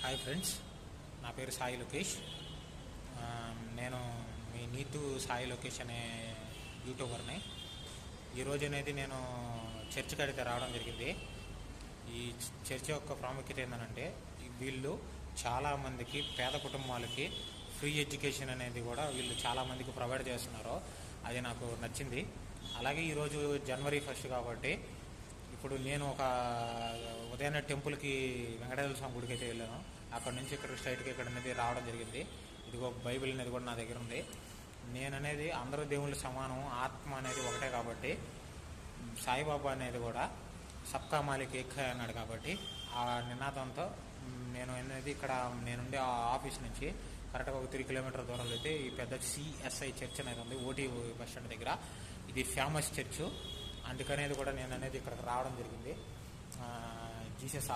Hi friends, నా పేరు సాయి లోకేష్. నేను మీ నీతు సాయి లోకేష్ అనే యూట్యూబర్ని. ఈరోజు అనేది నేను చర్చికి అయితే రావడం జరిగింది. ఈ చర్చ్ యొక్క ప్రాముఖ్యత ఏంటంటే వీళ్ళు చాలామందికి పేద కుటుంబాలకి ఫ్రీ ఎడ్యుకేషన్ అనేది కూడా వీళ్ళు చాలామందికి ప్రొవైడ్ చేస్తున్నారు. అది నాకు నచ్చింది. అలాగే ఈరోజు జనవరి 1 కాబట్టి ఇప్పుడు నేను ఒక ఉదయాన్నే టెంపుల్కి వెంకటేశ్వర స్వామి గుడికి అయితే వెళ్ళాను. అక్కడ నుంచి ఇక్కడ స్ట్రైట్గా ఇక్కడ అనేది రావడం జరిగింది. ఇదిగో బైబిల్ అనేది కూడా నా దగ్గర ఉంది. నేననేది అందరూ దేవుళ్ళు సమానం, ఆత్మ అనేది ఒకటే కాబట్టి సాయిబాబా అనేది కూడా సబ్కా మాలిక్ ఏక్ హై అన్నాడు. కాబట్టి ఆ నినాదంతో నేను అనేది ఇక్కడ నేనుండే ఆ ఆఫీస్ నుంచి కరెక్ట్గా ఒక 3 కిలోమీటర్ దూరంలో అయితే ఈ పెద్ద సిఎస్ఐ చర్చ్ అనేది ఉంది, ఓటీ బస్ స్టాండ్ దగ్గర. ఇది ఫేమస్ చర్చ్. అందుకనేది కూడా నేను అనేది ఇక్కడికి రావడం జరిగింది. జీసస్